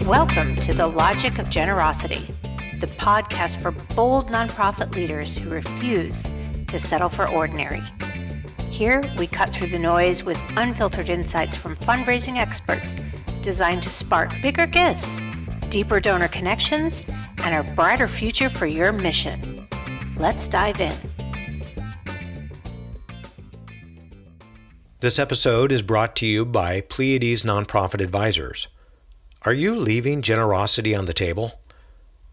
Welcome to The Logic of Generosity, the podcast for bold nonprofit leaders who refuse to settle for ordinary. Here, we cut through the noise with unfiltered insights from fundraising experts designed to spark bigger gifts, deeper donor connections, and a brighter future for your mission. Let's dive in. This episode is brought to you by Pleiades Nonprofit Advisors. Are you leaving generosity on the table?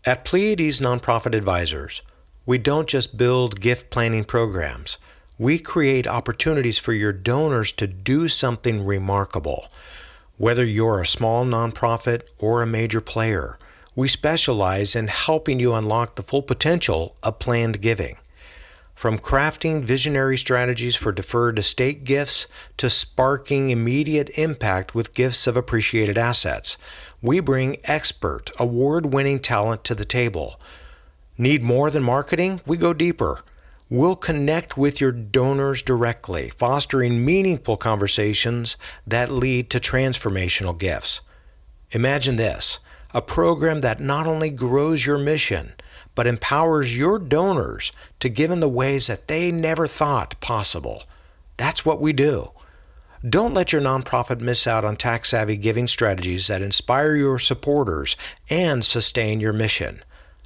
At Pleiades Nonprofit Advisors, we don't just build gift planning programs. We create opportunities for your donors to do something remarkable. Whether you're a small nonprofit or a major player, we specialize in helping you unlock the full potential of planned giving. From crafting visionary strategies for deferred estate gifts to sparking immediate impact with gifts of appreciated assets, we bring expert, award-winning talent to the table. Need more than marketing? We go deeper. We'll connect with your donors directly, fostering meaningful conversations that lead to transformational gifts. Imagine this, a program that not only grows your mission, but empowers your donors to give in the ways that they never thought possible. That's what we do. Don't let your nonprofit miss out on tax-savvy giving strategies that inspire your supporters and sustain your mission.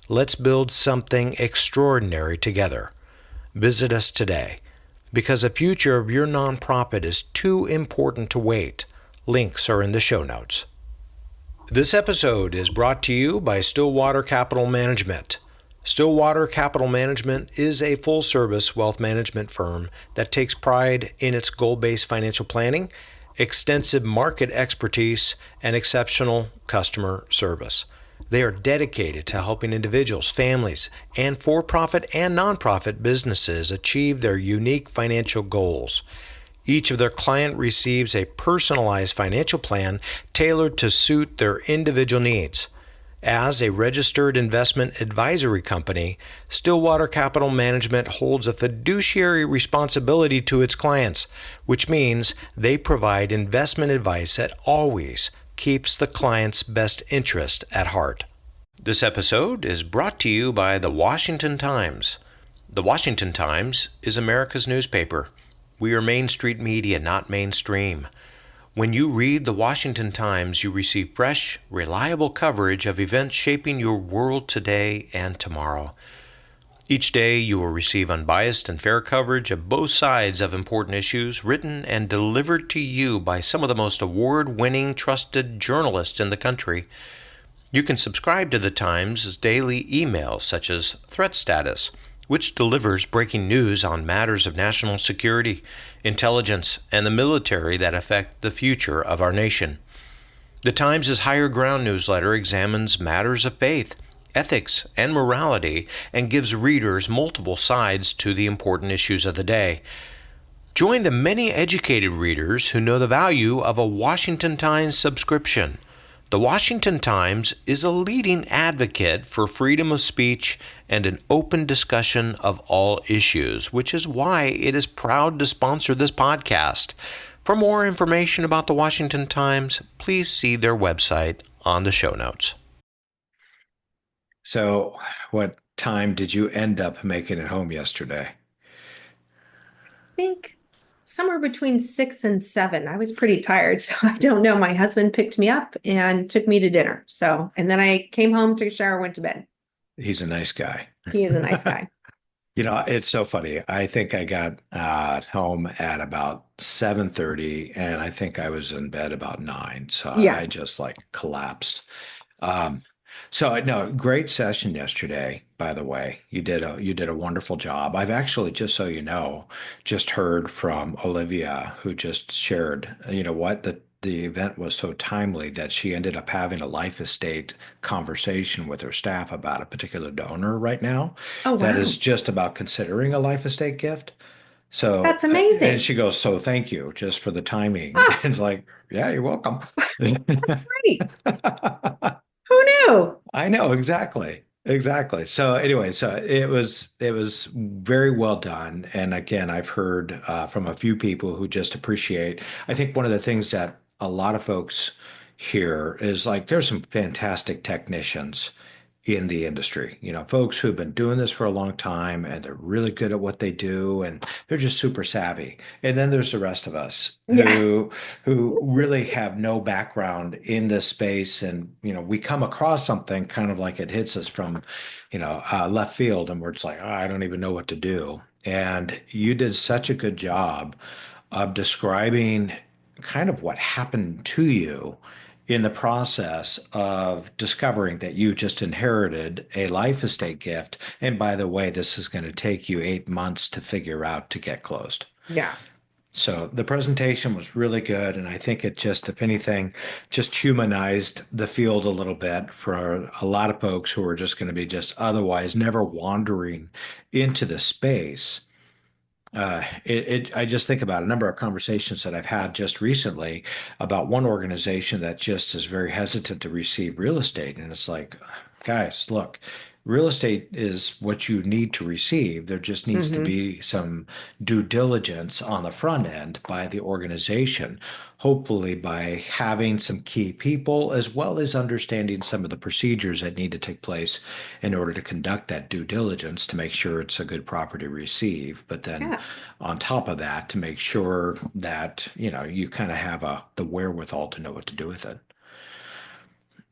Let's build something extraordinary together. Visit us today, because the future of your nonprofit is too important to wait. Links are in the show notes. This episode is brought to you by Stillwater Capital Management. Stillwater Capital Management is a full-service wealth management firm that takes pride in its goal-based financial planning, extensive market expertise, and exceptional customer service. They are dedicated to helping individuals, families, and for-profit and nonprofit businesses achieve their unique financial goals. Each of their clients receives a personalized financial plan tailored to suit their individual needs. As a registered investment advisory company, Stillwater Capital Management holds a fiduciary responsibility to its clients, which means they provide investment advice that always keeps the client's best interest at heart. This episode is brought to you by the Washington Times. The Washington Times is America's newspaper. We are Main Street media, not mainstream. When you read the Washington Times, you receive fresh, reliable coverage of events shaping your world today and tomorrow. Each day, you will receive unbiased and fair coverage of both sides of important issues, written and delivered to you by some of the most award-winning, trusted journalists in the country. You can subscribe to the Times' daily emails, such as Threat Status, which delivers breaking news on matters of national security, intelligence, and the military that affect the future of our nation. The Times' Higher Ground newsletter examines matters of faith, ethics, and morality, and gives readers multiple sides to the important issues of the day. Join the many educated readers who know the value of a Washington Times subscription. The Washington Times is a leading advocate for freedom of speech and an open discussion of all issues, which is why it is proud to sponsor this podcast. For more information about the Washington Times, please see their website on the show notes. So, what time did you end up making it home yesterday? I think somewhere between 6 and 7. I was pretty tired, so I don't know. My husband picked me up and took me to dinner. And then I came home, took a shower, went to bed. He's a nice guy. He is a nice guy. It's so funny. I think I got home at about 7:30, and I think I was in bed about 9. So Yeah. I just collapsed. No, great session yesterday, by the way. You did a wonderful job. I've actually, just so you know, just heard from Olivia, who just shared, the event was so timely that she ended up having a life estate conversation with her staff about a particular donor right now. Oh, wow. That is just about considering a life estate gift. So That's amazing. And she goes, so thank you just for the timing. Ah. It's like, yeah, you're welcome. That's great. Who knew? I know, exactly. So anyway, it was very well done. And again, I've heard from a few people who just appreciate. I think one of the things that a lot of folks here is like there's some fantastic technicians in the industry, folks who've been doing this for a long time and they're really good at what they do and they're just super savvy. And then there's the rest of us Yeah. who really have no background in this space. And, we come across something kind of like it hits us from, left field and we're just like, oh, I don't even know what to do. And you did such a good job of describing kind of what happened to you in the process of discovering that you just inherited a life estate gift. And by the way, this is going to take you 8 months to figure out to get closed. Yeah. So the presentation was really good. And I think it just, if anything, just humanized the field a little bit for a lot of folks who are just going to be just otherwise never wandering into the space. I just think about a number of conversations that I've had just recently about one organization that just is very hesitant to receive real estate. And it's like, guys, look, real estate is what you need to receive. There just needs to Hmm. be some due diligence on the front end by the organization, hopefully by having some key people as well as understanding some of the procedures that need to take place in order to conduct that due diligence to make sure it's a good property to receive. But then Yeah. on top of that, to make sure that, you kind of have the wherewithal to know what to do with it.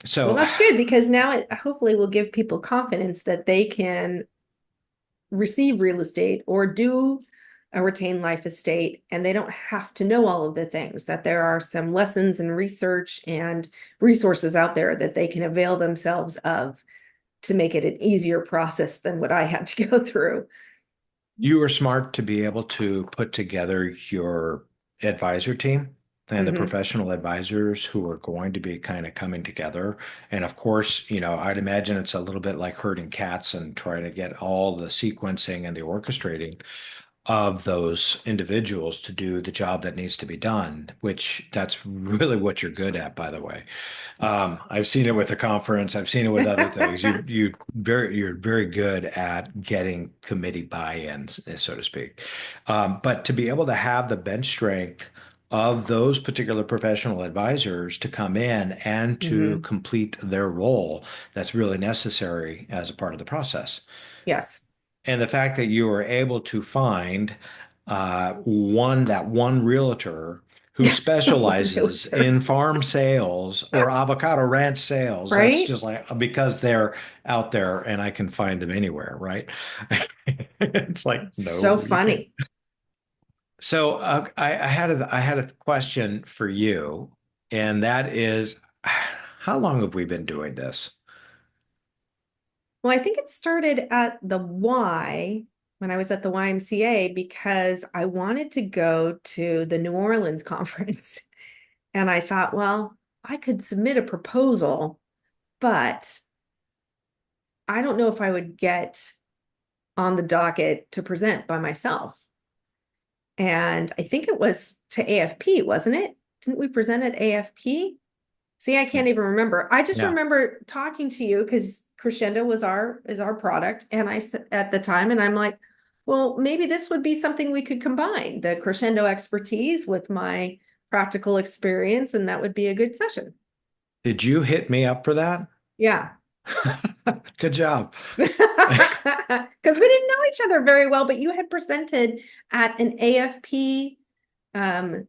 Well, So that's good because now it hopefully will give people confidence that they can receive real estate or do a retained life estate, and they don't have to know all of the things, that there are some lessons and research and resources out there that they can avail themselves of to make it an easier process than what I had to go through. you were smart to be able to put together your advisor team and the Hmm. professional advisors who are going to be kind of coming together. And of course, I'd imagine it's a little bit like herding cats and trying to get all the sequencing and the orchestrating of those individuals to do the job that needs to be done, which that's really what you're good at, by the way. I've seen it with the conference. I've seen it with other things. You're very good at getting committee buy-ins, so to speak. But to be able to have the bench strength of those particular professional advisors to come in and to Hmm. complete their role, that's really necessary as a part of the process. Yes. And the fact that you were able to find one realtor who Yeah. One specializes realtor. in farm sales or avocado ranch sales, that's Right? just like because they're out there and I can find them anywhere, right? It's like, So no, you can't. funny. So I had a question for you, and that is, how long have we been doing this? Well, I think it started at the Y when I was at the YMCA because I wanted to go to the New Orleans conference. And I thought, well, I could submit a proposal, but I don't know if I would get on the docket to present by myself. And I think it was to AFP, wasn't it? Didn't we present at AFP? See, I can't even remember. I just Yeah. remember talking to you because Crescendo was our is our product, and I said at the time, and I'm like, well, maybe this would be something we could combine the Crescendo expertise with my practical experience, and that would be a good session. Did you hit me up for that? Yeah. Good job. Because we didn't know each other very well, but you had presented at an AFP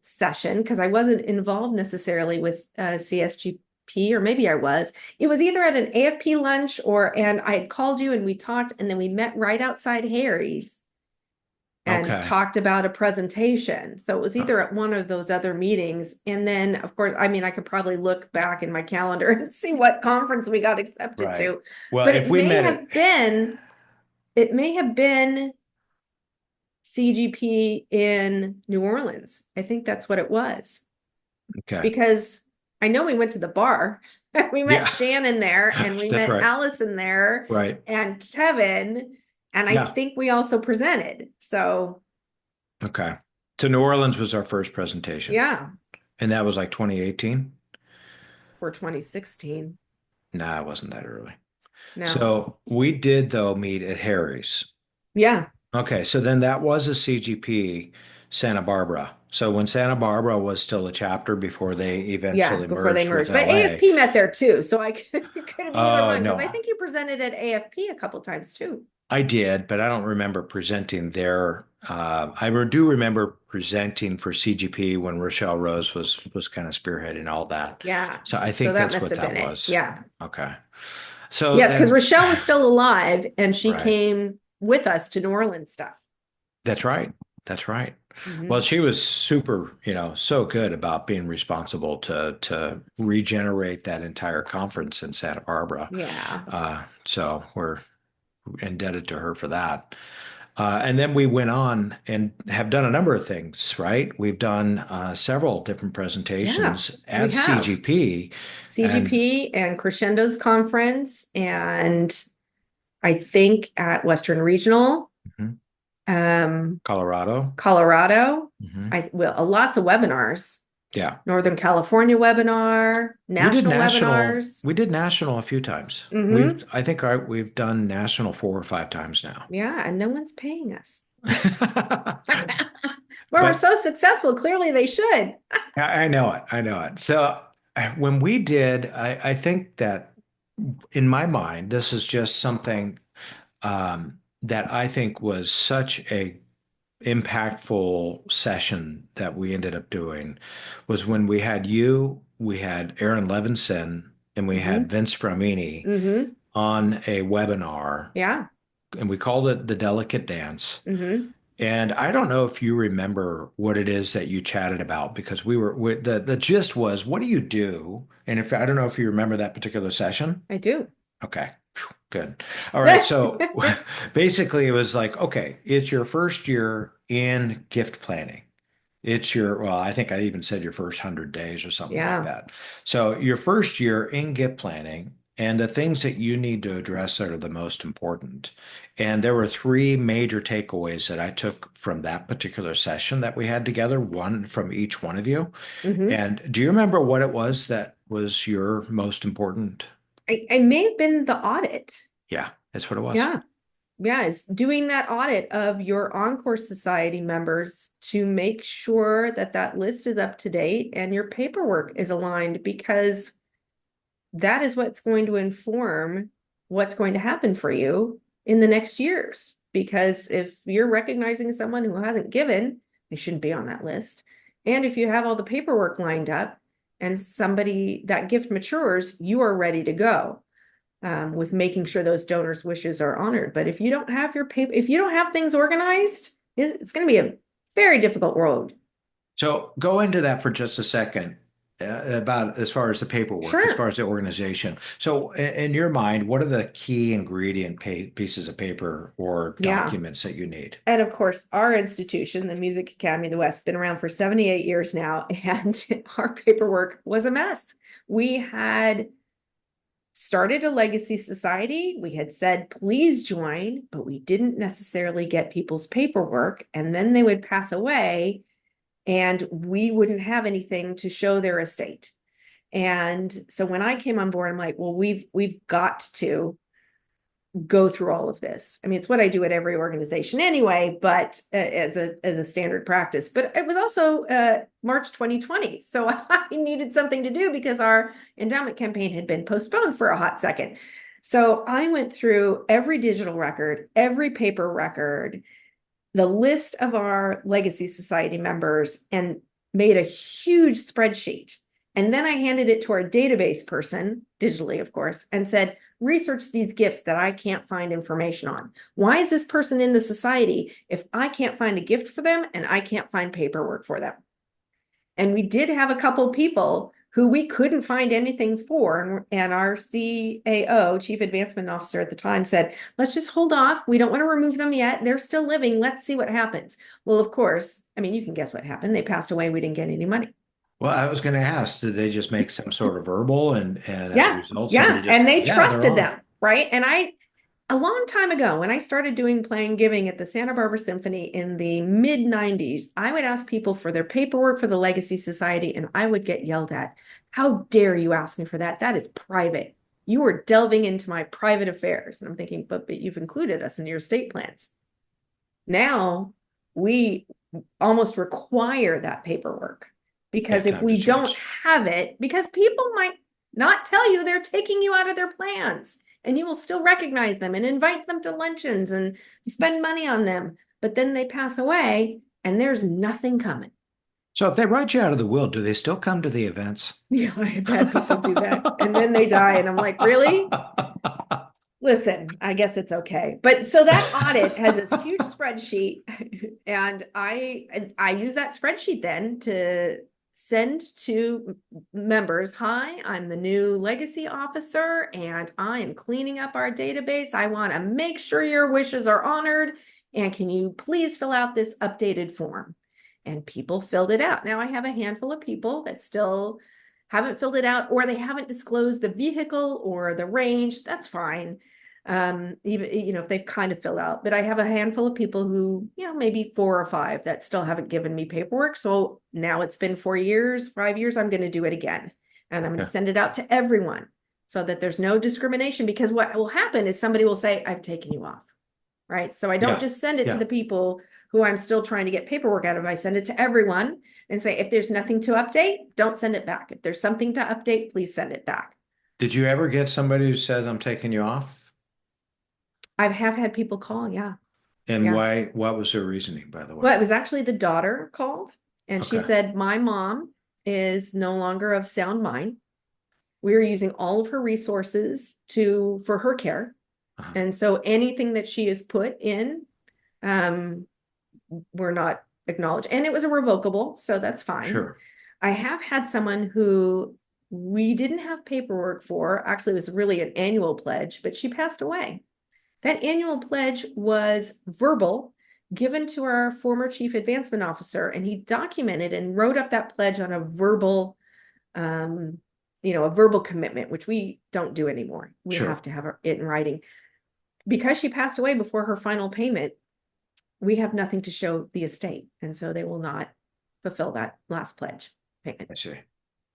session because I wasn't involved necessarily with CSGP, or maybe I was. It was either at an AFP lunch and I had called you and we talked, and then we met right outside Harry's and Okay. talked about a presentation. So it was either at one of those other meetings. And then, of course, I mean, I could probably look back in my calendar and see what conference we got accepted Right. to, Well, but if we met it, it may have been CGP in New Orleans. I think that's what it was okay. because I know we went to the bar. We met Yeah, Shannon there and we that's met right. Allison there Right. and Kevin. And I Yeah. think we also presented. So, Okay. So New Orleans was our first presentation, yeah, and that was like 2018. for 2016. Nah, it wasn't that early. No. So we did though meet at Harry's. Yeah. Okay, so then that was a CGP. Santa Barbara. So when Santa Barbara was still a chapter before they Yeah, eventually before they merged with merged. But LA. AFP met there too, so I could have either Oh, one because I no, think you presented at AFP a couple times too. I did, but I don't remember presenting there. Do remember presenting for CGP when Rochelle Rose was kind of spearheading all that. Yeah, So I so think that that's must what have that been it. was. Yeah. Okay. So Yes, because and Rochelle was still alive and she right. came with us to New Orleans stuff. That's right. That's right. Well, Hmm. she was super, so good about being responsible to regenerate that entire conference in Santa Barbara. Yeah. So we're indebted to her for that. And then we went on and have done a number of things, right? We've done several different Yeah, presentations we at have CGP, and CGP and Crescendo's conference, and I think at Western Regional, Mhm. um, Colorado. Colorado, Mhm. lots of webinars, Yeah, Northern California webinar, we did national national. webinars. We did national a few times. Hmm. I think we've done national 4 or 5 times now. Yeah, and no one's paying us. Well, we're But so successful. Clearly, they should. I know it. I know it. So when we did, I think that in my mind, this is just something that I think was such a impactful session that we ended up doing was when we had you, we had Aaron Levinson, and we Hmm. had Vince Framini Hmm. on a webinar, Yeah. and we called it the Delicate Dance. Hmm. And I don't know if you remember what it is that you chatted about because the gist was, what do you do? And if I don't know if you remember that particular session. I do. Okay, good. All right. So basically, it was like, okay, it's your first year in gift planning. Well, I think I even said your first 100 days or something like Yeah. that. So your first year in gift planning and the things that you need to address that are the most important. And there were three major takeaways that I took from that particular session that we had together, one from each one of you. Hmm. And do you remember what it was that was your most important? I may have been the audit. Yeah, that's what it was. Yeah. Yeah, it's doing that audit of your Encore Society members to make sure that that list is up to date and your paperwork is aligned because that is what's going to inform what's going to happen for you in the next years. Because if you're recognizing someone who hasn't given, they shouldn't be on that list. And if you have all the paperwork lined up and somebody that gift matures, you are ready to go with making sure those donors' wishes are honored. But if you don't have your paper, if you don't have things organized, it's going to be a very difficult road. So go into that for just a second about as far as the paperwork, as far Sure. as the organization. So in your mind, what are the key ingredient pieces of paper or Yeah. documents that you need? And of course, our institution, the Music Academy of the West, been around for 78 years now, and our paperwork was a mess. We had started a legacy society. We had said, please join, but we didn't necessarily get people's paperwork. And then they would pass away and we wouldn't have anything to show their estate. And so when I came on board, I'm like, well, we've got to go through all of this. I mean, it's what I do at every organization anyway, but as a standard practice. But it was also March 2020, so I needed something to do because our endowment campaign had been postponed for a hot second. So I went through every digital record, every paper record, the list of our Legacy Society members, and made a huge spreadsheet. And then I handed it to our database person, digitally, of course, and said, research these gifts that I can't find information on. Why is this person in the society if I can't find a gift for them and I can't find paperwork for them? And we did have a couple people who we couldn't find anything for. And our CAO, Chief Advancement Officer at the time, said, let's just hold off. We don't want to remove them yet. They're still living. Let's see what happens. Well, of course, I mean, you can guess what happened. They passed away. We didn't get any money. Well, I was going to ask, did they just make some sort of verbal and as a Yeah. result, somebody Yeah. just And said, they yeah, they're trusted on. them. Right. And a long time ago, when I started doing planned giving at the Santa Barbara Symphony in the mid 90s, I would ask people for their paperwork for the Legacy Society, and I would get yelled at. How dare you ask me for that? That is private. You are delving into my private affairs. And I'm thinking, but you've included us in your estate plans. Now we almost require that paperwork. Yeah, Because if time to we don't change. have it, because people might not tell you they're taking you out of their plans, and you will still recognize them and invite them to luncheons and spend money on them. But then they pass away and there's nothing coming. So if they write you out of the will, do they still come to the events? Yeah, I've had people do that. And then they die. And I'm like, really? Listen, I guess it's okay. But so that audit has this huge spreadsheet, and I use that spreadsheet then to send to members, hi, I'm the new legacy officer and I am cleaning up our database. I want to make sure your wishes are honored. And can you please fill out this updated form? And people filled it out. Now I have a handful of people that still haven't filled it out, or they haven't disclosed the vehicle or the range. That's fine. Even, if they've kind of filled out, but I have a handful of people who, maybe 4 or 5 that still haven't given me paperwork. So now it's been 4 years, 5 years, I'm going to do it again. And I'm going to send it out to everyone so that there's no discrimination, because what will happen is somebody will say, I've taken you off. Right. So I don't just send it to the people who I'm still trying to get paperwork out of. I send it to everyone and say, if there's nothing to update, don't send it back. If there's something to update, please send it back. Did you ever get somebody who says, I'm taking you off? I have had people call. Yeah. And why, what was their reasoning, by the way? Well, it was actually the daughter called, and she Okay. said, my mom is no longer of sound mind. We are using all of her resources for her care. Uh-huh. And so anything that she has put in, we're not acknowledged. And it was a revocable, so that's fine. Sure. I have had someone who we didn't have paperwork for. Actually, it was really an annual pledge, but she passed away. That annual pledge was verbal, given to our former chief advancement officer, and he documented and wrote up that pledge on a verbal, a verbal commitment, which we don't do anymore. We Sure. have to have it in writing. Because she passed away before her final payment, we have nothing to show the estate, and so they will not fulfill that last pledge payment. I see.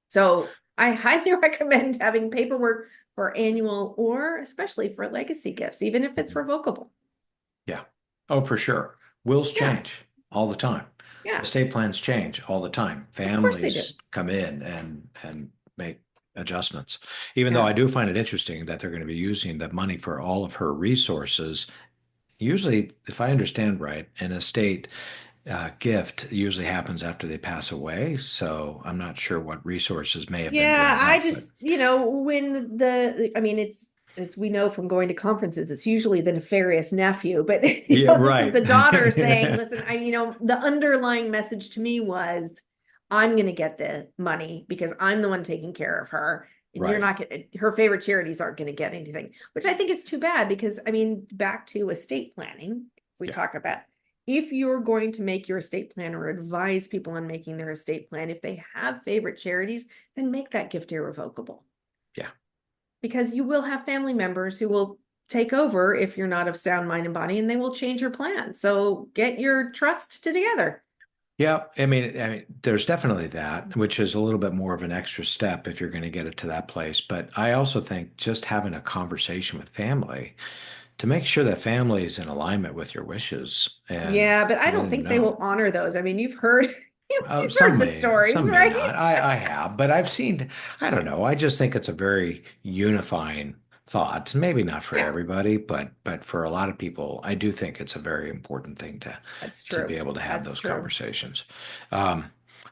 So I highly recommend having paperwork for annual, or especially for legacy gifts, even if it's revocable. Yeah. Oh, for sure. Wills change all the time. Yeah. Estate plans change all the time. Of course they do. Families come in and make adjustments. Even though I do find it interesting that they're going to be using the money for all of her resources. Usually, if I understand right, an estate gift usually happens after they pass away. So I'm not sure what resources may have been drained I out, just, when it's, as we know from going to conferences, it's usually the nefarious nephew, but this is the daughter saying, listen, the underlying message to me was, I'm going to get the money because I'm the one taking care of her. And you're not getting, her favorite charities aren't going to get anything, which I think is too bad, because back to estate planning, we talk about, if you're going to make your estate plan or advise people on making their estate plan, if they have favorite charities, then make that gift irrevocable. Yeah. Because you will have family members who will take over if you're not of sound mind and body, and they will change your plan. So get your trust together. Yeah, I mean, there's definitely that, which is a little bit more of an extra step if you're going to get it to that place. But I also think just having a conversation with family to make sure that family is in alignment with your wishes. And but I don't think they will honor those. You've heard some the may, stories, some right? may not. I have, but I've seen, I don't know. I just think it's a very unifying thought. Maybe not for everybody, but for a lot of people, I do think it's a very important thing to be able to have those conversations.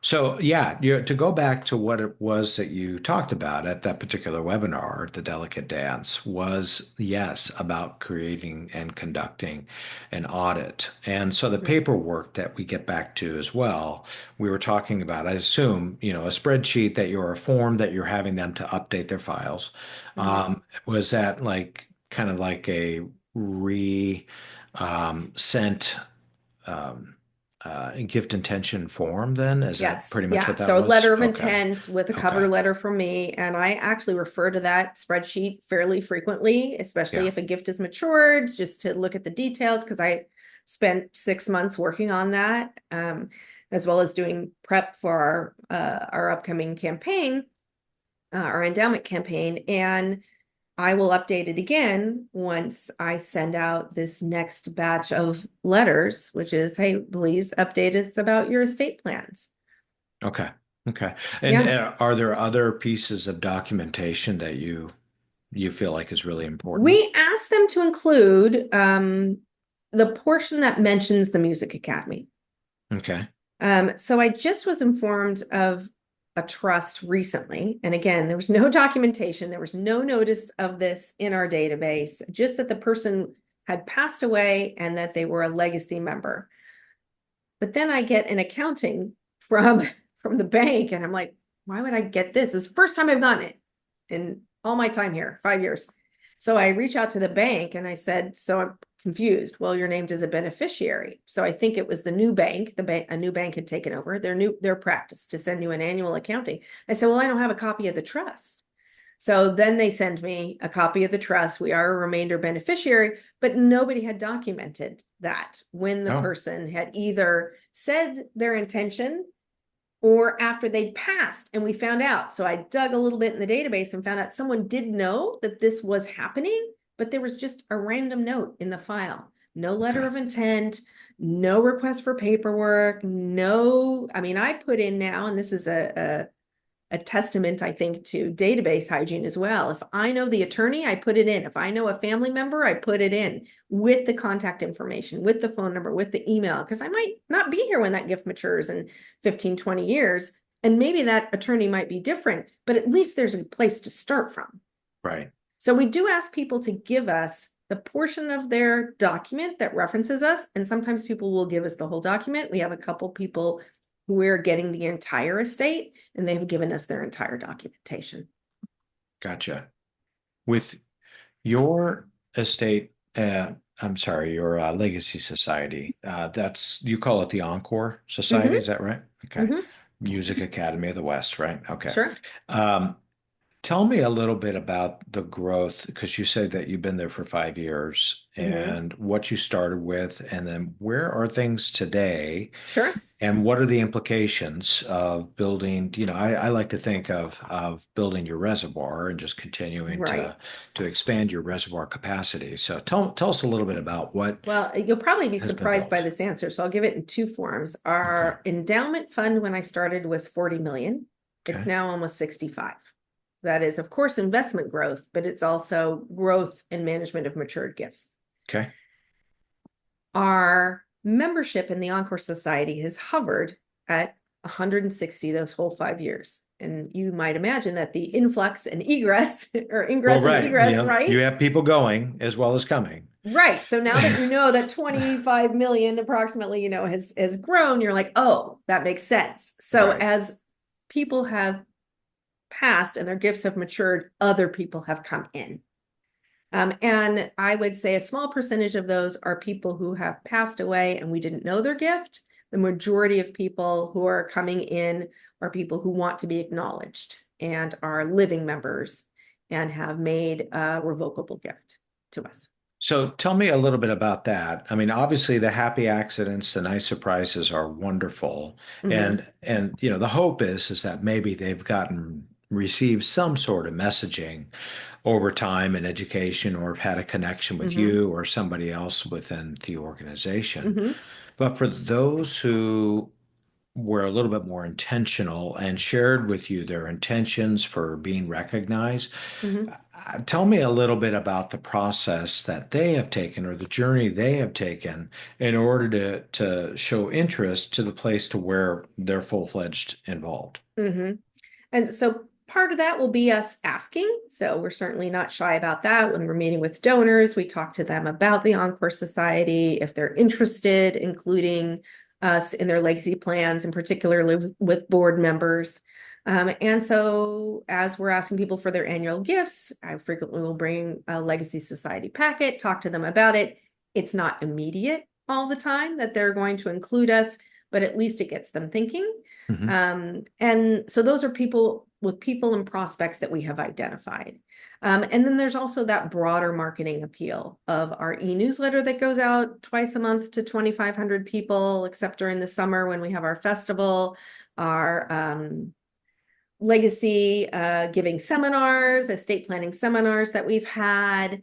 So to go back to what it was that you talked about at that particular webinar, the Delicate Dance, was about creating and conducting an audit. And so the paperwork that we get back to as well, we were talking about, I assume, a spreadsheet or a form that you're having them to update their files. Was that kind of like a sent gift intention form then? Is that pretty much what that was? So a letter of Okay. intent with a cover letter from me. And I actually refer to that spreadsheet fairly frequently, especially if a gift is matured, just to look at the details, because I spent 6 months working on that, as well as doing prep for our upcoming campaign, our endowment campaign. And I will update it again once I send out this next batch of letters, which is, hey, please update us about your estate plans. Okay. Okay. And Yeah. are there other pieces of documentation that you feel like is really important? We asked them to include the portion that mentions the Music Academy. Okay. So I just was informed of a trust recently. And again, there was no documentation, there was no notice of this in our database, just that the person had passed away and that they were a legacy member. But then I get an accounting from the bank, and I'm like, why would I get this? It's the first time I've gotten it in all my time here, 5 years. So I reach out to the bank and I said, so I'm confused. Well, you're named as a beneficiary. So I think it was the new bank, a new bank had taken over their practice to send you an annual accounting. I said, well, I don't have a copy of the trust. So then they send me a copy of the trust. We are a remainder beneficiary, but nobody had documented that when the Oh, person had either said their intention or after they'd passed and we found out. So I dug a little bit in the database and found out someone did know that this was happening, but there was just a random note in the file. No letter okay. of intent, no request for paperwork, no, I mean, I put in now, and this is a testament, I think, to database hygiene as well. If I know the attorney, I put it in. If I know a family member, I put it in with the contact information, with the phone number, with the email, because I might not be here when that gift matures in 15, 20 years. And maybe that attorney might be different, but at least there's a place to start from. Right. So we do ask people to give us the portion of their document that references us. And sometimes people will give us the whole document. We have a couple people who are getting the entire estate, and they've given us their entire documentation. Gotcha. With your estate, I'm sorry, your legacy society, you call it the Encore Society, Mm-hmm, is that right? Okay. mm-hmm, Music Academy of the West, right? Okay. sure. Um, Tell me a little bit about the growth, because you said that you've been there for 5 years Mm-hmm, and what you started with, and then where are things today, sure. and what are the implications of building, I like to think of building your reservoir and just continuing Right. to expand your reservoir capacity. So tell us a little bit about what Well, you'll probably be has been surprised by built. this answer, so I'll give it in two forms. Okay. Our endowment fund when I started was 40 million. It's Okay. now almost 65. That is, of course, investment growth, but it's also growth and management of matured gifts. Okay. Our membership in the Encore Society has hovered at 160 those whole 5 years. And you might imagine that the influx and egress or Well, ingress and right. egress, right? You have people going as well as coming. Right. So now that you know that 25 million approximately, has grown, you're like, oh, that makes sense. So Right. as people have passed and their gifts have matured, other people have come in. And I would say a small percentage of those are people who have passed away and we didn't know their gift. The majority of people who are coming in are people who want to be acknowledged and are living members and have made a revocable gift to us. So tell me a little bit about that. I mean, obviously the happy accidents, the nice surprises are wonderful. Mm-hmm. And the hope is that maybe they've received some sort of messaging over time in education, or have had a connection with Mm-hmm. you or somebody else within the organization. Mm-hmm. But for those who were a little bit more intentional and shared with you their intentions for being recognized, Mm-hmm. tell me a little bit about the process that they have taken, or the journey they have taken, in order to show interest to the place to where they're full-fledged involved. Mm-hmm. And so part of that will be us asking. So we're certainly not shy about that. When we're meeting with donors, we talk to them about the Encore Society, if they're interested, including us in their legacy plans, and particularly with board members. And so as we're asking people for their annual gifts, I frequently will bring a Legacy Society packet, talk to them about it. It's not immediate all the time that they're going to include us, but at least it gets them thinking. Mhm. And so those are people and prospects that we have identified. And then there's also that broader marketing appeal of our e-newsletter that goes out twice a month to 2,500 people, except during the summer when we have our festival, our legacy giving seminars, estate planning seminars that we've had,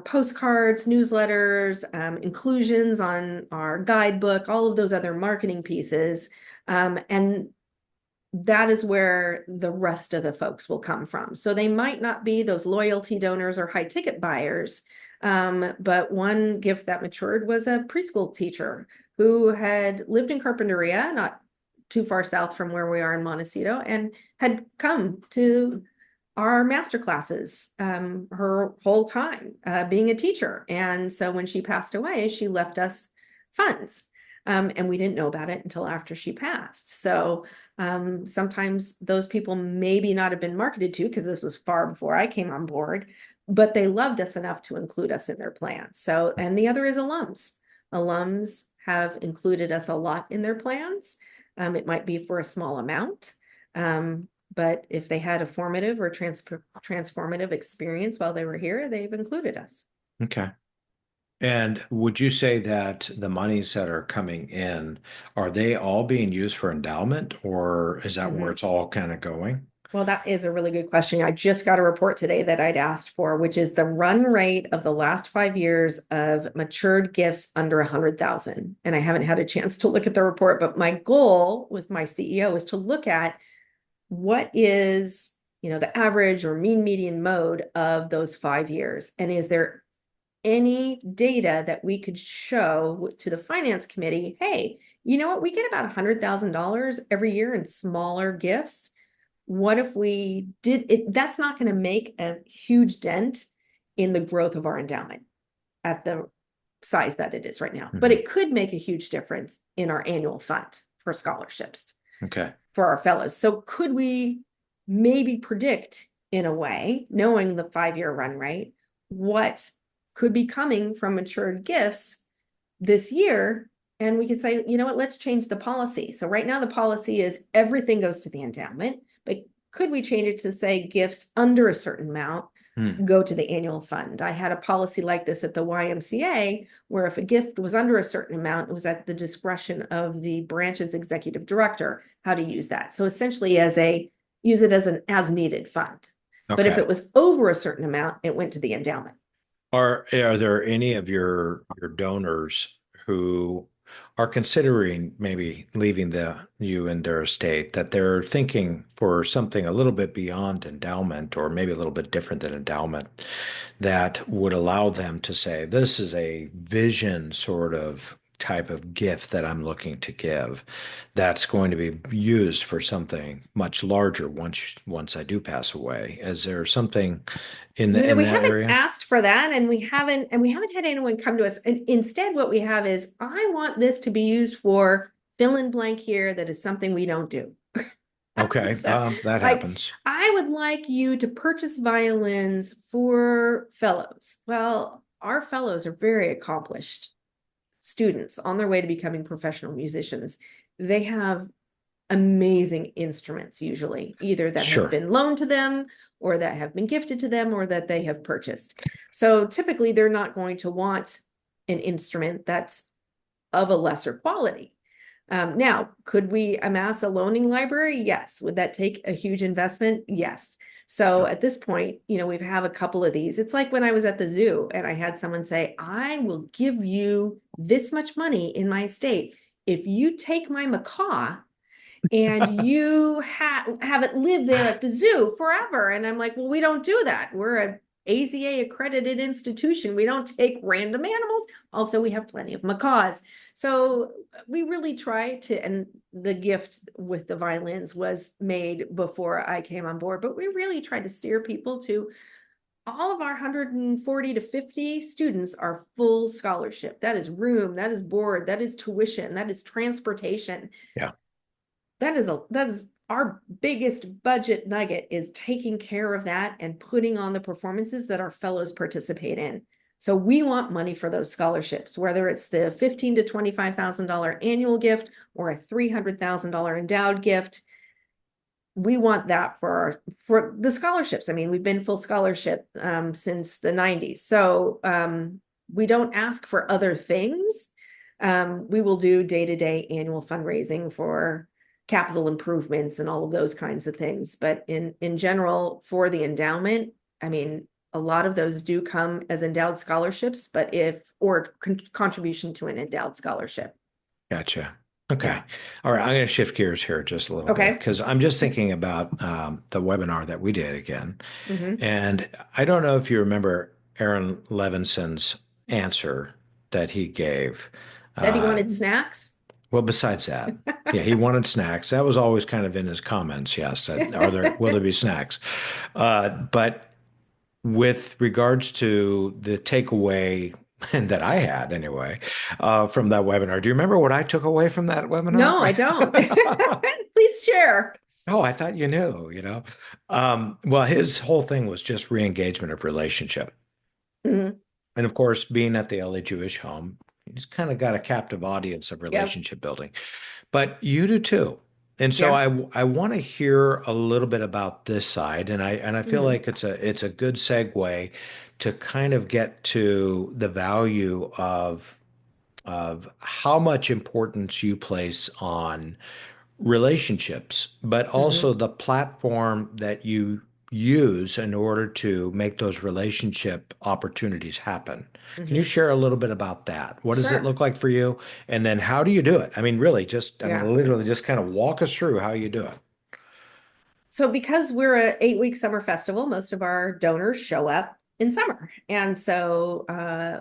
postcards, newsletters, inclusions on our guidebook, all of those other marketing pieces. And that is where the rest of the folks will come from. So they might not be those loyalty donors or high ticket buyers. But one gift that matured was a preschool teacher who had lived in Carpinteria, not too far south from where we are in Montecito, and had come to our master classes her whole time being a teacher. And so when she passed away, she left us funds. And we didn't know about it until after she passed. So sometimes those people maybe not have been marketed to, because this was far before I came on board, but they loved us enough to include us in their plans. So, and the other is alums. Alums have included us a lot in their plans. It might be for a small amount, but if they had a formative or transformative experience while they were here, they've included us. Okay. And would you say that the monies that are coming in, are they all being used for endowment, or is that where it's all kind of going? Well, that is a really good question. I just got a report today that I'd asked for, which is the run rate of the last 5 years of matured gifts under 100,000. And I haven't had a chance to look at the report, but my goal with my CEO is to look at what is, the average or mean median mode of those 5 years. And is there any data that we could show to the finance committee? Hey, you know what? We get about $100,000 every year in smaller gifts. What if we did it? That's not going to make a huge dent in the growth of our endowment at the size that it is right now, but it could make a huge difference in our annual fund for scholarships. Okay. For our fellows. So could we maybe predict in a way, knowing the 5-year run rate, what could be coming from matured gifts this year? And we could say, you know what, let's change the policy. So right now the policy is everything goes to the endowment, but could we change it to say gifts under a certain amount go to the annual fund? I had a policy like this at the YMCA, where if a gift was under a certain amount, it was at the discretion of the branch's executive director how to use that. So essentially use it as an as needed fund. But if it was over a certain amount, it went to the endowment. Are there any of your donors who are considering maybe leaving you in their estate, that they're thinking for something a little bit beyond endowment, or maybe a little bit different than endowment, that would allow them to say, this is a vision sort of type of gift that I'm looking to give that's going to be used for something much larger once I do pass away? Is there something in that area? Asked for that, and we haven't had anyone come to us. And instead, what we have is, I want this to be used for fill in blank here. That is something we don't do. Okay, So, that happens. I would like you to purchase violins for fellows. Well, our fellows are very accomplished students on their way to becoming professional musicians. They have amazing instruments, usually either that have been loaned to them, or that have been gifted to them, or that they have purchased. So typically they're not going to want an instrument that's of a lesser quality. Now, could we amass a loaning library? Yes. Would that take a huge investment? Yes. So at this point, we have a couple of these. It's like when I was at the zoo and I had someone say, I will give you this much money in my estate if you take my macaw and you have it live there at the zoo forever. And I'm like, well, we don't do that. We're a AZA accredited institution. We don't take random animals. Also, we have plenty of macaws. So we really try to, and the gift with the violins was made before I came on board, but we really try to steer people to all of our 140 to 50 students are full scholarship. That is room, that is board, that is tuition, that is transportation. Yeah. That is our biggest budget nugget, is taking care of that and putting on the performances that our fellows participate in. So we want money for those scholarships, whether it's the $15,000 to $25,000 annual gift or a $300,000 endowed gift. We want that for the scholarships. I mean, we've been full scholarship since the 90s. So we don't ask for other things. We will do day-to-day annual fundraising for capital improvements and all of those kinds of things. But in general, for the endowment, I mean, a lot of those do come as endowed scholarships, but or contribution to an endowed scholarship. Gotcha. Okay. Yeah. All right. I'm going to shift gears here just a little bit Okay. because I'm just thinking about the webinar that we did again. Mm-hmm. And I don't know if you remember Aaron Levinson's answer that he gave. That he Uh, wanted snacks. well, besides that, yeah, he wanted snacks. That was always kind of in his comments. Yes, that will there be snacks? But with regards to the takeaway that I had anyway from that webinar, do you remember what I took away from that webinar? No, I don't. Please share. Oh, I thought you knew. Well, his whole thing was just re-engagement of relationship. Mhm. And of course, being at the LA Jewish home, he's kind of got a captive audience of Yep. relationship building. But you do too. And so Yeah. I want to hear a little bit about this side, and I feel Mhm. like it's a good segue to kind of get to the value of how much importance you place on relationships, but Mhm. also the platform that you use in order to make those relationship opportunities happen. Can you Mhm. share a little bit about that? What does it Sure. look like for you? And then how do you do it? I mean, really, Yeah. literally just kind of walk us through how you do it. So because we're a 8-week summer festival, most of our donors show up in summer. And so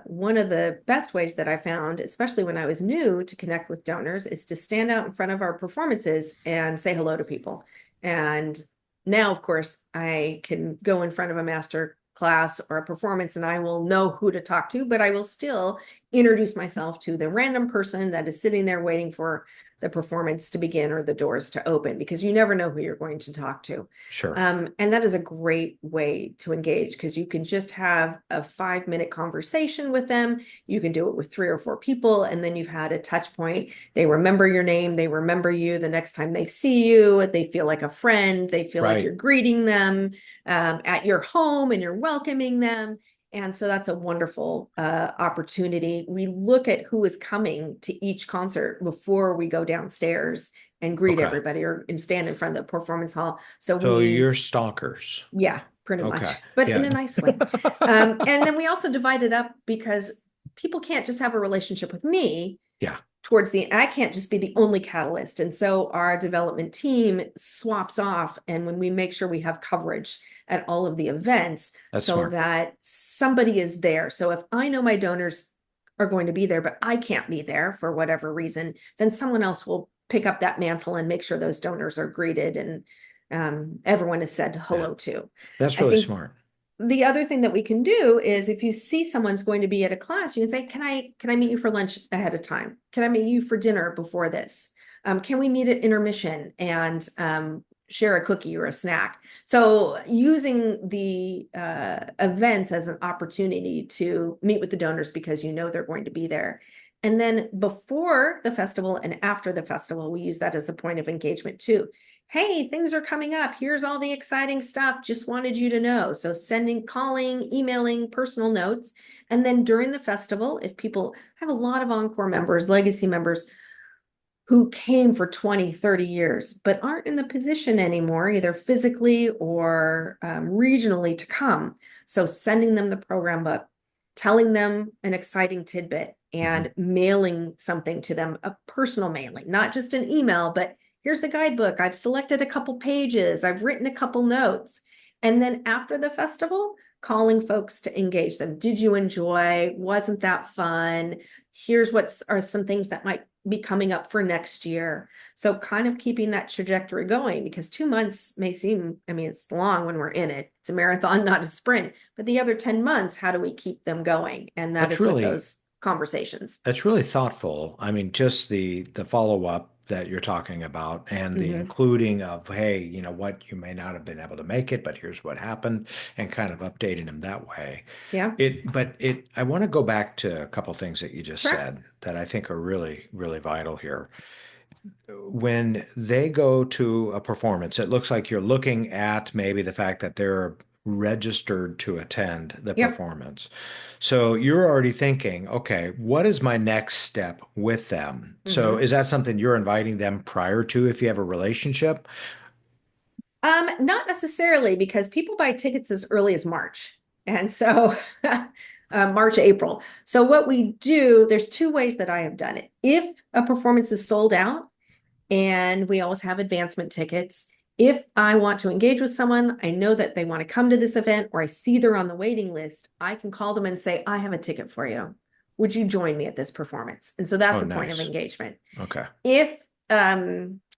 one of the best ways that I found, especially when I was new to connect with donors, is to stand out in front of our performances and say hello to people. And now, of course, I can go in front of a master class or a performance and I will know who to talk to, but I will still introduce myself to the random person that is sitting there waiting for the performance to begin or the doors to open, because you never know who you're going to talk to. Sure. And that is a great way to engage, because you can just have a 5-minute conversation with them. You can do it with 3 or 4 people, and then you've had a touch point. They remember your name, they remember you the next time they see you, they feel like a friend, they feel like Right. you're greeting them at your home and you're welcoming them. And so that's a wonderful opportunity. We look at who is coming to each concert before we go downstairs and greet Okay. everybody and stand in front of the performance hall. So So we, you're stalkers. yeah, pretty Okay. much, but in Yeah. a nice way. And then we also divide it up because people can't just have a relationship with me Yeah. I can't just be the only catalyst. And so our development team swaps off. And when we make sure we have coverage at all of the events That's so smart. that somebody is there. So if I know my donors are going to be there, but I can't be there for whatever reason, then someone else will pick up that mantle and make sure those donors are greeted and everyone is said Yeah. hello to. That's I really think smart. the other thing that we can do is, if you see someone's going to be at a class, you can say, can I meet you for lunch ahead of time? Can I meet you for dinner before this? Can we meet at intermission and share a cookie or a snack? So using the events as an opportunity to meet with the donors because you know they're going to be there. And then before the festival and after the festival, we use that as a point of engagement too. Hey, things are coming up. Here's all the exciting stuff. Just wanted you to know. So calling, emailing, personal notes. And then during the festival, if people have a lot of encore members, legacy members who came for 20, 30 years, but aren't in the position anymore, either physically or regionally to come. So sending them the program book, telling them an exciting tidbit, Mhm. and mailing something to them, a personal mailing, not just an email, but here's the guidebook. I've selected a couple pages. I've written a couple notes. And then after the festival, calling folks to engage them. Did you enjoy? Wasn't that fun? Here's what are some things that might be coming up for next year. So kind of keeping that trajectory going, because 2 months may seem, I mean, it's long when we're in it. It's a marathon, not a sprint. But the other 10 months, how do we keep them going? And that That's is with really those conversations. That's really thoughtful. I mean, just the follow-up that you're talking about and the Mhm. including of, hey, you know what, you may not have been able to make it, but here's what happened, and kind of updating them that way. Yeah, I want to go back to a couple things that you just sure. said that I think are really, really vital here. When they go to a performance, it looks like you're looking at maybe the fact that they're registered to attend the Yep. performance. So you're already thinking, okay, what is my next step with them? So Mhm. is that something you're inviting them prior to if you have a relationship? Not necessarily, because people buy tickets as early as March. And so March, April. So what we do, there's two ways that I have done it. If a performance is sold out, and we always have advancement tickets. If I want to engage with someone, I know that they want to come to this event, or I see they're on the waiting list, I can call them and say, I have a ticket for you. Would you join me at this performance? And so that's Oh, a point of nice. engagement. Okay. If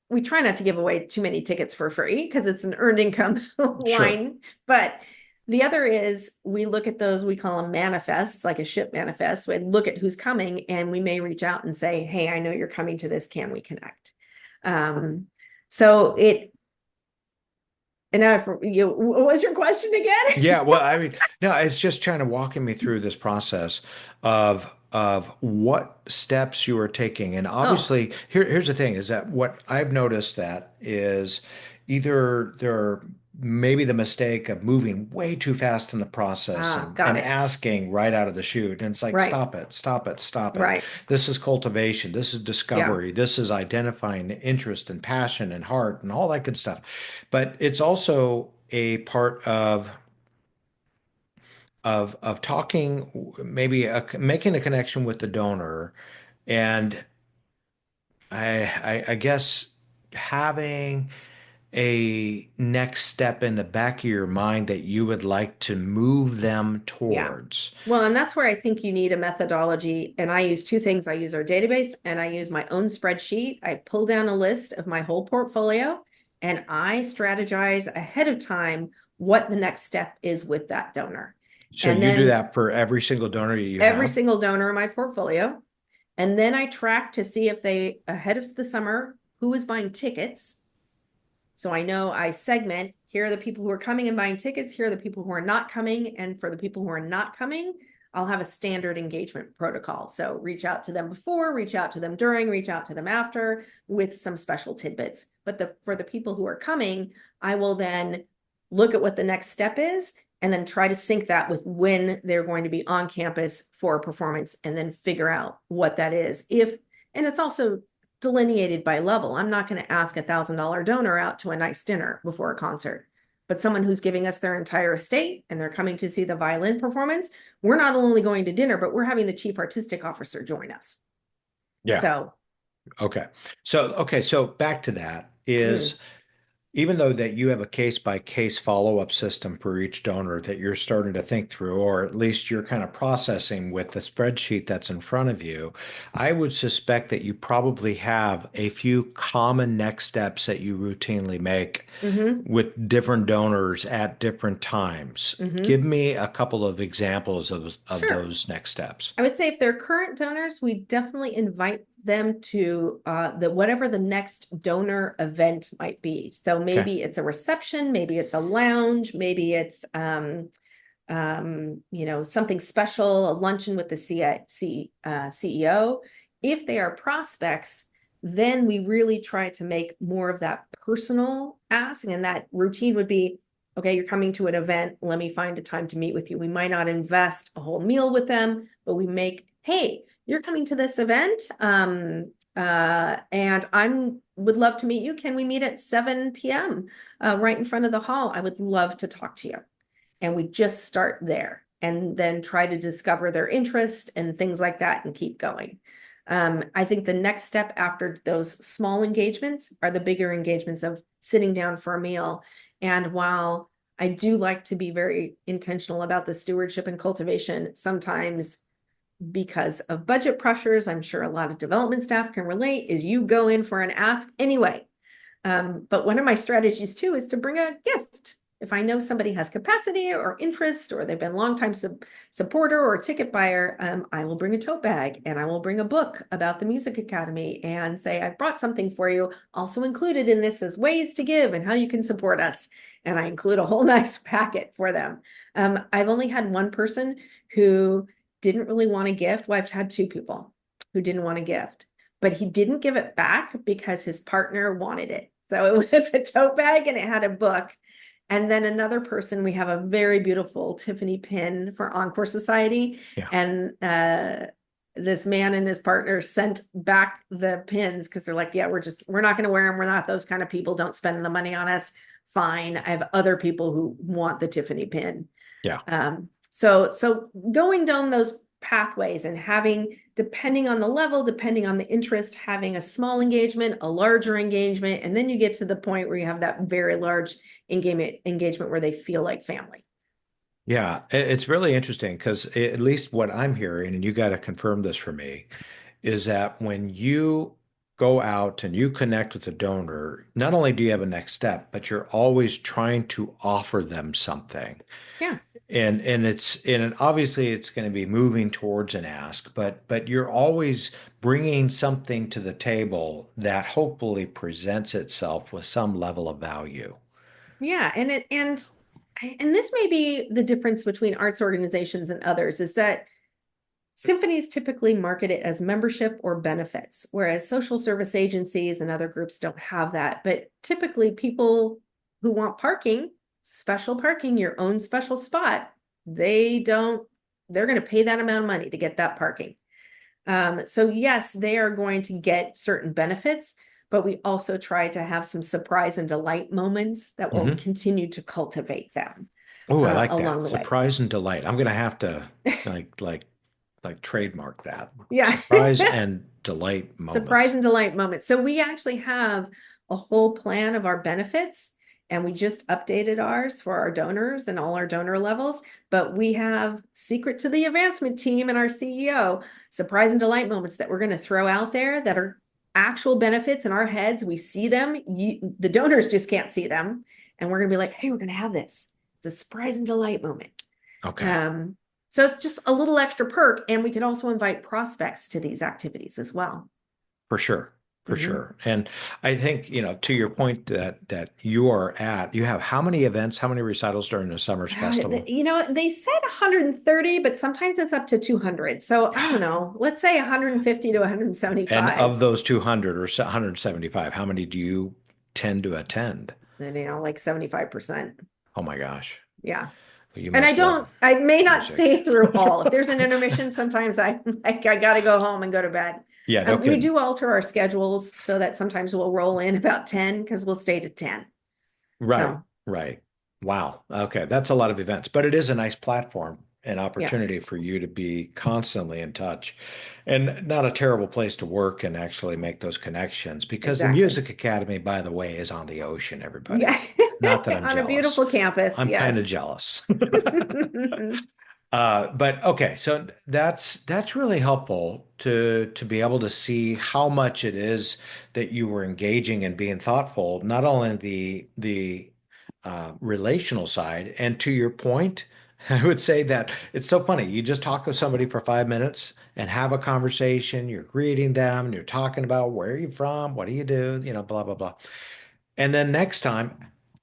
we try not to give away too many tickets for free because it's an earned income Sure. line, but the other is we look at those, we call them manifests, like a ship manifest. We look at who's coming and we may reach out and say, hey, I know you're coming to this. Can we connect? So it, and now what was your question again? Yeah, well, I mean, no, it's just trying to walking me through this process of what steps you are taking. And Oh, obviously, here's the thing is that what I've noticed that is either there are maybe the mistake of moving way too fast in the process got and it. asking right out of the chute. And it's like, Right, stop it, stop it, stop it. right. This is cultivation, this is Yeah, discovery, this is identifying interest and passion and heart and all that good stuff. But it's also a part of talking, maybe making a connection with the donor, and I guess having a next step in the back of your mind that you would like to move them yeah. towards. Well, and that's where I think you need a methodology. And I use two things. I use our database and I use my own spreadsheet. I pull down a list of my whole portfolio and I strategize ahead of time what the next step is with that donor. So And you do then that for every single donor you every have? single donor in my portfolio. And then I track to see if they, ahead of the summer, who is buying tickets. So I know I segment, here are the people who are coming and buying tickets, here are the people who are not coming. And for the people who are not coming, I'll have a standard engagement protocol. So reach out to them before, reach out to them during, reach out to them after with some special tidbits. But for the people who are coming, I will then look at what the next step is and then try to sync that with when they're going to be on campus for a performance and then figure out what that is. And it's also delineated by level. I'm not going to ask $1,000 donor out to a nice dinner before a concert, but someone who's giving us their entire estate and they're coming to see the violin performance, we're not only going to dinner, but we're having the chief artistic officer join us. Yeah. So, Okay. So back to that mm, is even though that you have a case by case follow-up system for each donor that you're starting to think through, or at least you're kind of processing with the spreadsheet that's in front of you, I would suspect that you probably have a few common next steps that you routinely make mm-hmm, with different donors at different times. mm-hmm. Give me a couple of examples of Sure. those next steps. I would say if they're current donors, we definitely invite them to whatever the next donor event might be. So Okay. maybe it's a reception, maybe it's a lounge, maybe it's something special, a luncheon with the CEO. If they are prospects, then we really try to make more of that personal ask. And that routine would be, okay, you're coming to an event. Let me find a time to meet with you. We might not invest a whole meal with them, but we make, hey, you're coming to this event. And would love to meet you. Can we meet at 7 p.m. Right in front of the hall? I would love to talk to you. And we just start there and then try to discover their interest and things like that and keep going. I think the next step after those small engagements are the bigger engagements of sitting down for a meal. And while I do like to be very intentional about the stewardship and cultivation, sometimes because of budget pressures, I'm sure a lot of development staff can relate, is you go in for an ask anyway. But one of my strategies too is to bring a gift. If I know somebody has capacity or interest, or they've been a longtime supporter or a ticket buyer, I will bring a tote bag and I will bring a book about the Music Academy and say, I've brought something for you. Also included in this is ways to give and how you can support us. And I include a whole nice packet for them. I've only had one person who didn't really want a gift. Well, I've had two people who didn't want a gift, but he didn't give it back because his partner wanted it. So it was a tote bag and it had a book. And then another person, we have a very beautiful Tiffany pin for Encore Society. Yeah. And this man and his partner sent back the pins because they're like, yeah, we're not going to wear them. We're not those kind of people. Don't spend the money on us. Fine. I have other people who want the Tiffany pin. Yeah. So going down those pathways and having, depending on the level, depending on the interest, having a small engagement, a larger engagement, and then you get to the point where you have that very large engagement where they feel like family. Yeah, it's really interesting because at least what I'm hearing, and you got to confirm this for me, is that when you go out and you connect with the donor, not only do you have a next step, but you're always trying to offer them something. Yeah. And obviously it's going to be moving towards an ask, but you're always bringing something to the table that hopefully presents itself with some level of value. Yeah. And this may be the difference between arts organizations and others, is that symphonies typically market it as membership or benefits, whereas social service agencies and other groups don't have that. But typically people who want parking, special parking, your own special spot, they're going to pay that amount of money to get that parking. So yes, they are going to get certain benefits, but we also try to have some surprise and delight moments that will continue to cultivate them. Oh, I like along that. the way. Surprise and delight. I'm going to have to like trademark that. Yeah. Surprise and delight moments. Surprise and delight moments. So we actually have a whole plan of our benefits, and we just updated ours for our donors and all our donor levels. But we have, secret to the advancement team and our CEO, surprise and delight moments that we're going to throw out there that are actual benefits in our heads. We see them. The donors just can't see them. And we're going to be like, hey, we're going to have this. It's a surprise and delight moment. Okay. So it's just a little extra perk. And we can also invite prospects to these activities as well. For sure. For sure. And I think, to your point that you have how many events, how many recitals during the Summers Festival? They said 130, but sometimes it's up to 200. So I don't know, let's say 150 to 175. And of those 200 or 175, how many do you tend to attend? Then, like 75%. Oh my gosh. Yeah. Well, you And must I may not music. stay through all. If there's an intermission, sometimes I got to go home and go to bed. Yeah, no We kidding. do alter our schedules so that sometimes we'll roll in about 10 because we'll stay to 10. Right, So, right. Wow. Okay, that's a lot of events, but it is a nice platform and opportunity for you to be constantly in touch, and not a terrible place to work and actually make those connections, because the exactly. Music Academy, by the way, is on the ocean, everybody. Yeah. Not that I'm On jealous. a beautiful campus. I'm Yes. kind of jealous. But okay, so that's really helpful to be able to see how much it is that you were engaging and being thoughtful, not only the relational side. And to your point, I would say that it's so funny. You just talk with somebody for 5 minutes and have a conversation. You're greeting them, and you're talking about where are you from, what do you do, blah blah blah. And then next time,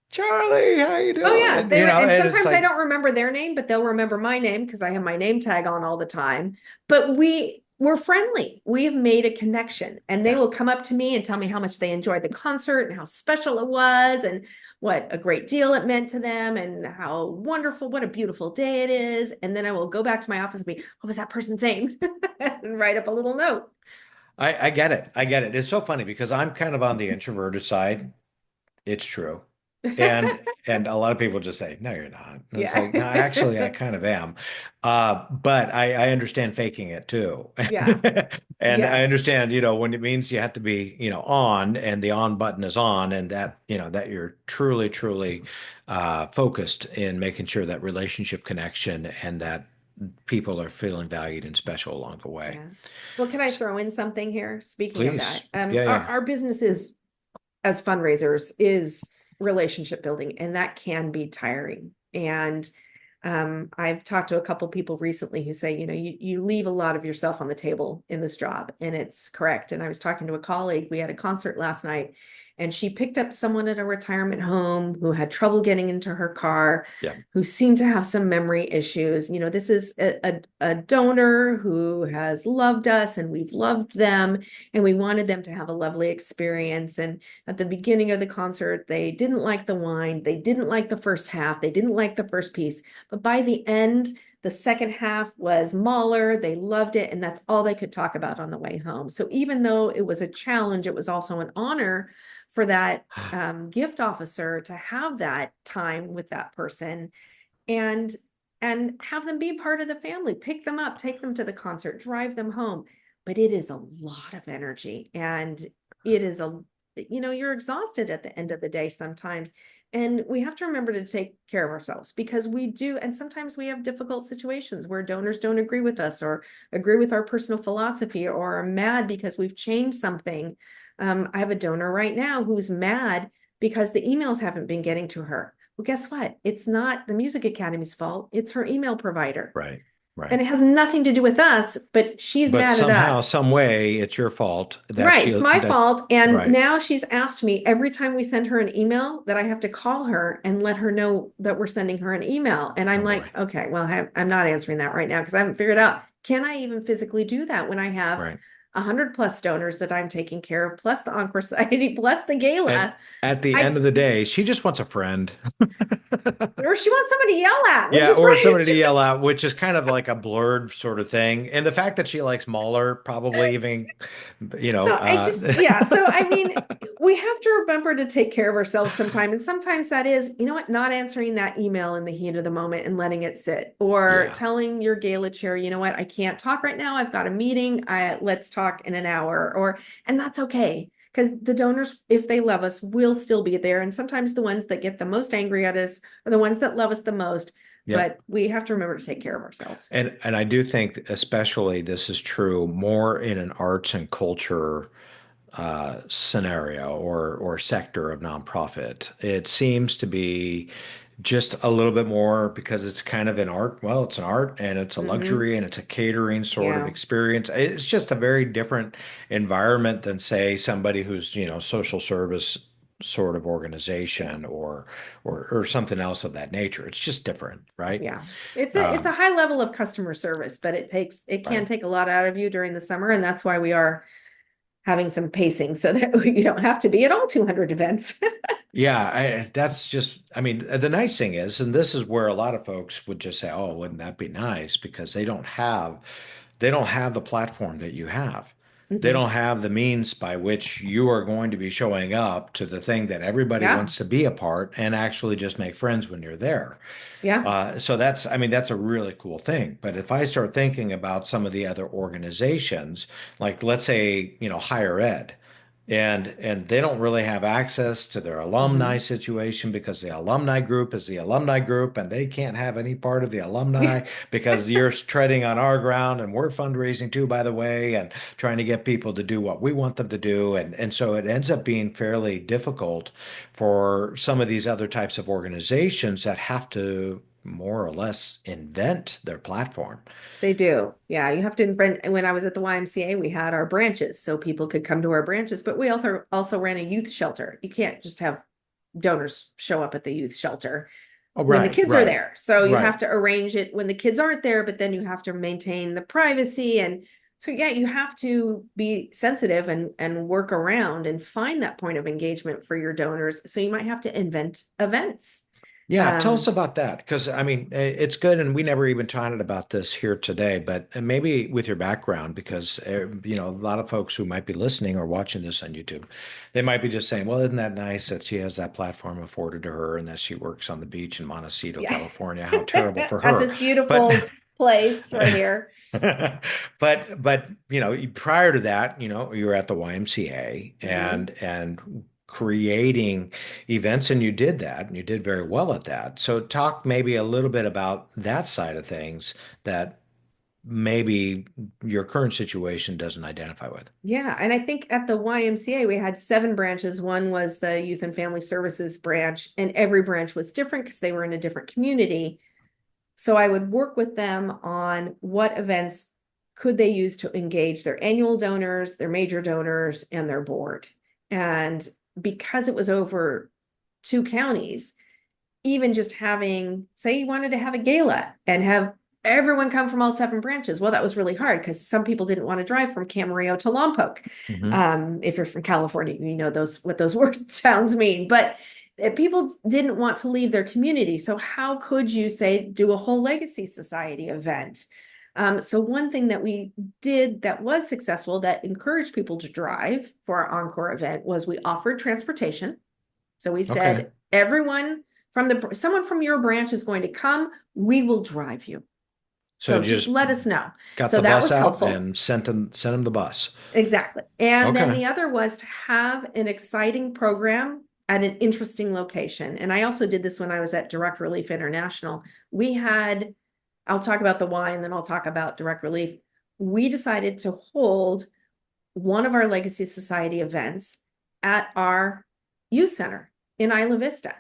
Charlie, how you doing? Oh yeah, And it's sometimes I like, don't remember their name, but they'll remember my name because I have my name tag on all the time. But we're friendly. We've made a connection, and they will come up to me and tell me how much they enjoyed the concert and how special it was and what a great deal it meant to them and how wonderful, what a beautiful day it is. And then I will go back to my office and be, what was that person's name? And write up a little note. I get it. I get it. It's so funny because I'm kind of on the introverted side. It's true. And a lot of people just say, no, you're not. And it's Yeah. like, no, actually, I kind of am. But I understand faking it too. Yeah. And I Yes. understand, when it means you have to be, on, and the on button is on, and that, that you're truly, truly focused in making sure that relationship connection and that people are feeling valued and special along the way. Yeah. Well, can I throw in something here? Speaking of Please. that, Yeah. our business is, as fundraisers, is relationship building, and that can be tiring. And I've talked to a couple people recently who say, you leave a lot of yourself on the table in this job, and it's correct. And I was talking to a colleague. We had a concert last night, And she picked up someone at a retirement home who had trouble getting into her car, Yeah. who seemed to have some memory issues. You know, this is a donor who has loved us and we've loved them, and we wanted them to have a lovely experience. And at the beginning of the concert, they didn't like the wine. They didn't like the first half. They didn't like the first piece. But by the end, the second half was Mahler. They loved it. And that's all they could talk about on the way home. So even though it was a challenge, it was also an honor for that gift officer to have that time with that person and have them be part of the family, pick them up, take them to the concert, drive them home. But it is a lot of energy, and it is you're exhausted at the end of the day sometimes. And we have to remember to take care of ourselves, because we do. And sometimes we have difficult situations where donors don't agree with us or agree with our personal philosophy or are mad because we've changed something. I have a donor right now who's mad because the emails haven't been getting to her. Well, guess what? It's not the Music Academy's fault. It's her email provider. Right. Right. And it has nothing to do with us, but she's But mad at somehow, us. some way, it's your fault that Right, it's my fault. And right. now she's asked me every time we send her an email that I have to call her and let her know that we're sending her an email. And I'm Oh, like, boy. okay, well, I'm not answering that right now because I haven't figured out, can I even physically do that when I have Right. 100+ donors that I'm taking care of, plus the Encore Society, plus the And gala. at the end I of the day, she just wants a friend. Or she wants somebody to yell at, which Yeah, is or right. somebody to yell out, which is kind of like a blurred sort of thing. And the fact that she likes Mahler, probably even, you know, So I just, yeah. So I mean, we have to remember to take care of ourselves sometime. And sometimes that is, you know what, not answering that email in the heat of the moment and letting it sit, or yeah, telling your gala chair, you know what, I can't talk right now. I've got a meeting. Let's talk in an hour, and that's okay. Because the donors, if they love us, will still be there. And sometimes the ones that get the most angry at us are the ones that love us the most. yep. But we have to remember to take care of ourselves. And I do think especially this is true more in an arts and culture scenario or sector of nonprofit. It seems to be just a little bit more because it's kind of an art. Well, it's an art and it's a Hmm. luxury and it's a catering sort of Yeah. experience. It's just a very different environment than say somebody who's, you know, social service sort of Yeah. organization or something else of that nature. It's just different, right? Yeah, it's a Um, high level of customer service, but it can right. take a lot out of you during the summer, and that's why we are having some pacing so that you don't have to be at all 200 events. Yeah, that's just, I mean, the nice thing is, and this is where a lot of folks would just say, "Oh, wouldn't that be nice?" Because they don't have the platform that you have. They Mhm. don't have the means by which you are going to be showing up to the thing that everybody Yeah, wants to be a part and actually just make friends when you're there. yeah. So that's, I mean, that's a really cool thing. But if I start thinking about some of the other organizations, like let's say, you know, higher ed, and they don't really have access to their alumni Mhm. situation because the alumni group is the alumni group and they can't have any part of the alumni because you're treading on our ground and we're fundraising too, by the way, and trying to get people to do what we want them to do. And so it ends up being fairly difficult for some of these other types of organizations that have to more or less invent their platform. They do. Yeah, you have to invent. When I was at the YMCA, we had our branches so people could come to our branches, but we also ran a youth shelter. You can't just have donors show up at the youth shelter Oh, when the right, kids are right, there. So you have right. to arrange it when the kids aren't there, but then you have to maintain the privacy. And so, yeah, you have to be sensitive and work around and find that point of engagement for your donors. So you might have to invent events. Yeah, tell us Um, about that because I mean it's good, and we never even chatted about this here today. But maybe with your background, because you know a lot of folks who might be listening or watching this on YouTube, they might be just saying, "Well, isn't that nice that she has that platform afforded to her, and that she works on the beach in Montecito, yeah, California? How terrible for at her!" this But beautiful place right here. but you know prior to that you know you were at the YMCA Mhm. and creating events and you did that and you did very well at that. So talk maybe a little bit about that side of things that maybe your current situation doesn't identify with. Yeah, and I think at the YMCA we had 7 branches. One was the Youth and Family Services branch, and every branch was different because they were in a different community. So I would work with them on what events could they use to engage their annual donors, their major donors, and their board. And because it was over 2 counties, even just having, say you wanted to have a gala and have everyone come from all 7 branches. Well, that was really hard because some people didn't want to drive from Camarillo to Lompoc. If you're from California, you know what those word sounds mean, but people didn't want to leave their community. So how could you say, do a whole legacy society event? So one thing that we did that was successful that encouraged people to drive for our encore event was we offered transportation. So we said, everyone someone from your branch is going to come, we will drive you. So just let us know. Got So the that bus was out helpful. and sent them the bus. Exactly. And then Okay. the other was to have an exciting program at an interesting location. And I also did this when I was at Direct Relief International. I'll talk about the why and then I'll talk about Direct Relief. We decided to hold one of our Legacy Society events at our youth center in Isla Vista.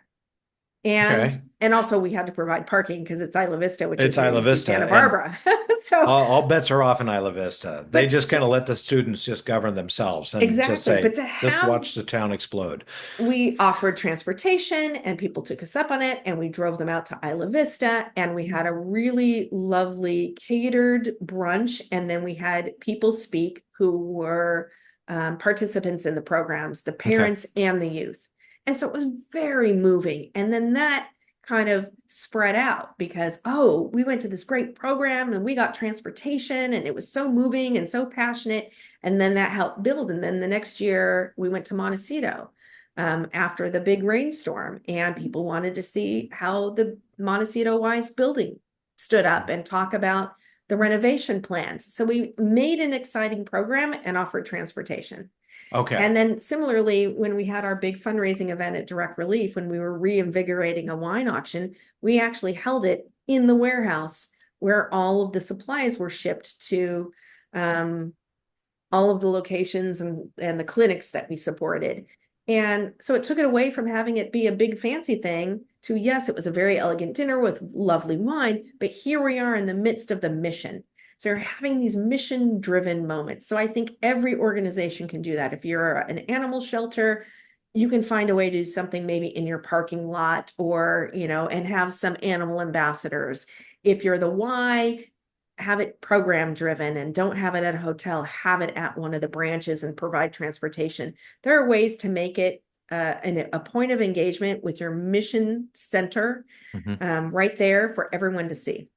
And also we had to provide parking because it's Isla Vista, which is Isla Vista, Santa Barbara. So all bets are off in Isla Vista. They But just so- kind of let the students just govern themselves and just exactly. say, But to just have, watch the town explode. we offered transportation and people took us up on it and we drove them out to Isla Vista and we had a really lovely catered brunch. And then we had people speak who were participants in the programs, the parents and the youth. And so it was very moving. And then that kind of spread out because, oh, we went to this great program and we got transportation and it was so moving and so passionate. And then that helped build. And then the next year we went to Montecito after the big rainstorm and people wanted to see how the Montecito Wise building stood up and talk about the renovation plans. So we made an exciting program and offered transportation. Okay. And then similarly, when we had our big fundraising event at Direct Relief, when we were reinvigorating a wine auction, we actually held it in the warehouse where all of the supplies were shipped to all of the locations and the clinics that we supported. And so it took it away from having it be a big fancy thing to, yes, it was a very elegant dinner with lovely wine, but here we are in the midst of the mission. So you're having these mission-driven moments. So I think every organization can do that. If you're an animal shelter, you can find a way to do something maybe in your parking lot or, and have some animal ambassadors. If you're the Y, have it program driven and don't have it at a hotel, have it at one of the branches and provide transportation. There are ways to make it a point of engagement with your mission center right there for everyone to see.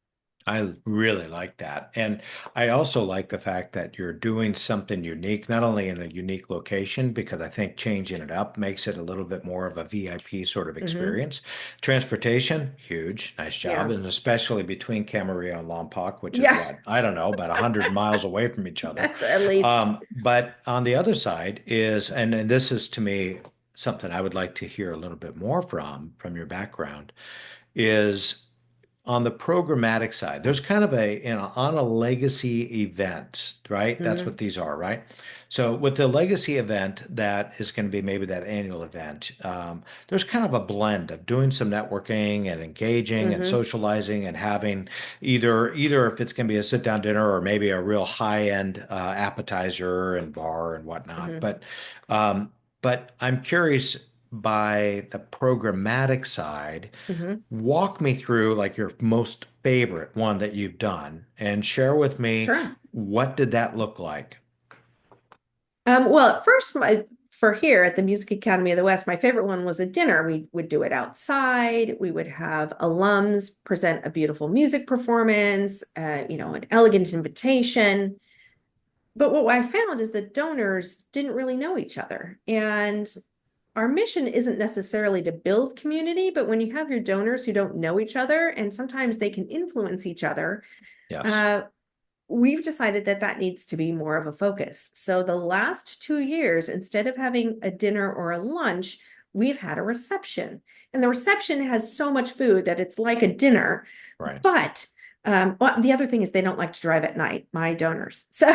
I really like that. And I also like the fact that you're doing something unique, not only in a unique location, because I think changing it up makes it a little bit more of a VIP sort of experience. Transportation, huge, nice job. Yeah. And especially between Camarillo and Lompoc, which is what, I don't know, about 100 miles away from each other. At least. But on the other side is, and this is to me something I would like to hear a little bit more from your background, is on the programmatic side, there's kind of on a legacy event, right? That's what these are, right? So with the legacy event, that is going to be maybe that annual event. There's kind of a blend of doing some networking and engaging and socializing and having either if it's going to be a sit down dinner or maybe a real high end appetizer and bar and whatnot. But I'm curious, by the programmatic side, walk me through like your most favorite one that you've done and share with me, what did that look like? Well, at first, for here at the Music Academy of the West, my favorite one was a dinner. We would do it outside. We would have alums present a beautiful music performance, an elegant invitation. But what I found is that donors didn't really know each other. And our mission isn't necessarily to build community, but when you have your donors who don't know each other, and sometimes they can influence each other, we've decided that needs to be more of a focus. So the last 2 years, instead of having a dinner or a lunch, we've had a reception. And the reception has so much food that it's like a dinner. Right. But the other thing is they don't like to drive at night, my donors. So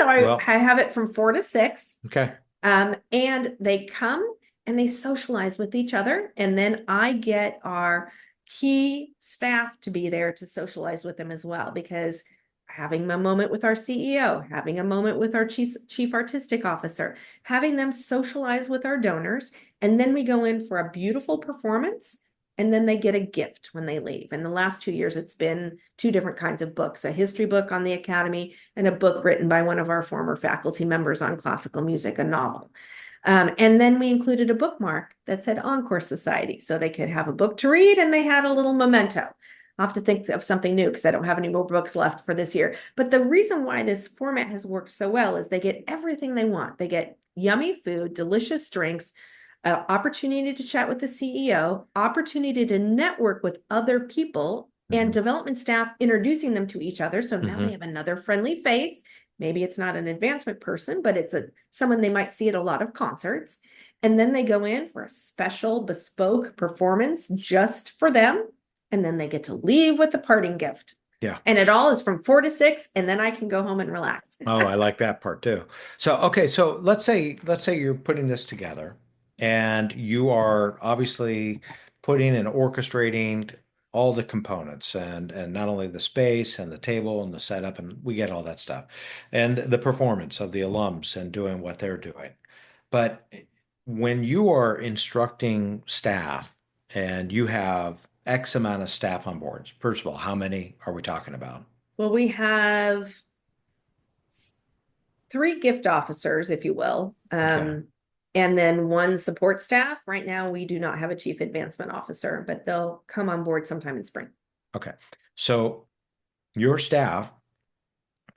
I have it from 4 to 6. Okay. And they come and they socialize with each other. And then I get our key staff to be there to socialize with them as well, because having a moment with our CEO, having a moment with our chief artistic officer, having them socialize with our donors. And then we go in for a beautiful performance. And then they get a gift when they leave. In the last 2 years, it's been two different kinds of books, a history book on the Academy and a book written by one of our former faculty members on classical music, a novel. And then we included a bookmark that said Encore Society. So they could have a book to read and they had a little memento. I'll have to think of something new because I don't have any more books left for this year. But the reason why this format has worked so well is they get everything they want. They get yummy food, delicious drinks, opportunity to chat with the CEO, opportunity to network with other people and development staff introducing them to each other. So now they have another friendly face. Maybe it's not an advancement person, but it's someone they might see at a lot of concerts. And then they go in for a special bespoke performance just for them. And then they get to leave with a parting gift. Yeah. And it all is from 4 to 6, and then I can go home and relax. Oh, I like that part too. So, okay, so let's say you're putting this together and you are obviously putting and orchestrating all the components and not only the space and the table and the setup, and we get all that stuff, and the performance of the alums and doing what they're doing. But when you are instructing staff and you have X amount of staff on boards, first of all, how many are we talking about? Well, we have 3 gift officers, if you will, Okay. and then 1 support staff. Right now, we do not have a chief advancement officer, but they'll come on board sometime in spring. Okay. So your staff,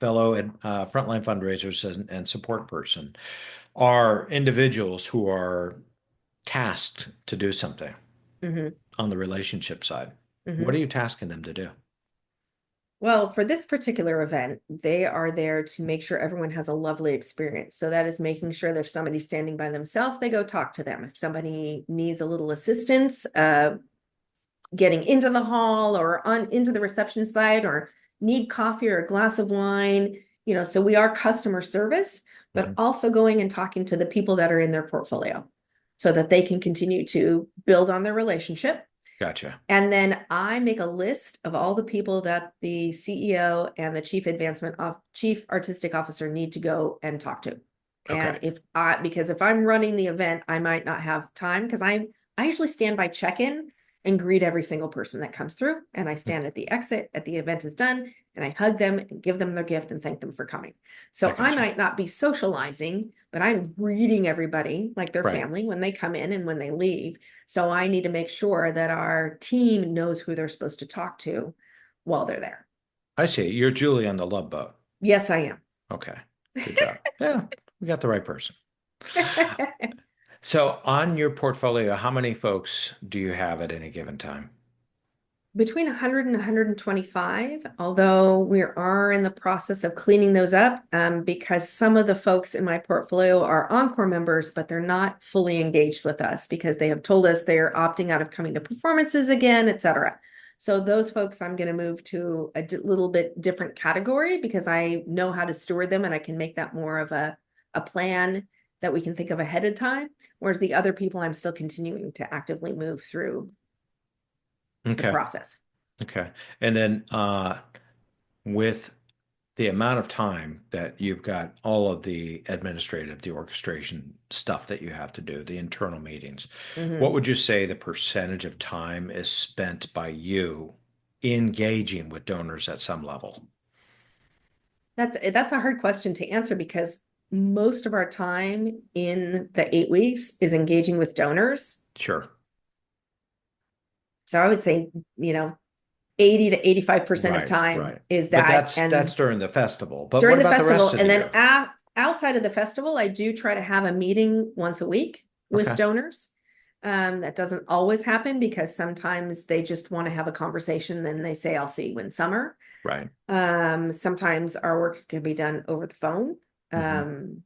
fellow frontline fundraisers and support person, are individuals who are tasked to do something Mhm, on the relationship side. mhm. What are you tasking them to do? Well, for this particular event, they are there to make sure everyone has a lovely experience. So that is making sure that if somebody's standing by themselves, they go talk to them. If somebody needs a little assistance, getting into the hall or on into the reception side or need coffee or a glass of wine, so we are customer service, but also going and talking to the people that are in their portfolio so that they can continue to build on their relationship. Gotcha. And then I make a list of all the people that the CEO and the chief artistic officer need to go and talk to. And Okay. because if I'm running the event, I might not have time because I usually stand by check-in and greet every single person that comes through. And I stand at the exit at the event is done and I hug them and give them their gift and thank them for coming. So I Gotcha. might not be socializing, but I'm greeting everybody like their Right. family when they come in and when they leave. So I need to make sure that our team knows who they're supposed to talk to while they're there. I see. You're Julie on the Love Boat. Yes, I Okay. Good job. Yeah, we got the right person. am. So on your portfolio, how many folks do you have at any given time? Between 100 and 125, although we are in the process of cleaning those up because some of the folks in my portfolio are Encore members, but they're not fully engaged with us because they have told us they're opting out of coming to performances again, etc. So those folks I'm going to move to a little bit different category because I know how to steward them and I can make that more of a plan that we can think of ahead of time. Whereas the other people I'm still continuing to actively move through the Okay. process. Okay. And then with the amount of time that you've got all of the administrative, the orchestration stuff that you have to do, the internal meetings, Mhm. what would you say the percentage of time is spent by you engaging with donors at some level? That's a hard question to answer because most of our time in the 8 weeks is engaging with donors. Sure. So I would say, 80 to 85% of Right, time right. is But that. that's And during the festival. But during what the about the festival, rest of and the then year? outside of the festival, I do try to have a meeting once a week with Okay. donors. That doesn't always happen because sometimes they just want to have a conversation, then they say, I'll see you in summer. Right. Sometimes our work can be done over the phone. Mhm.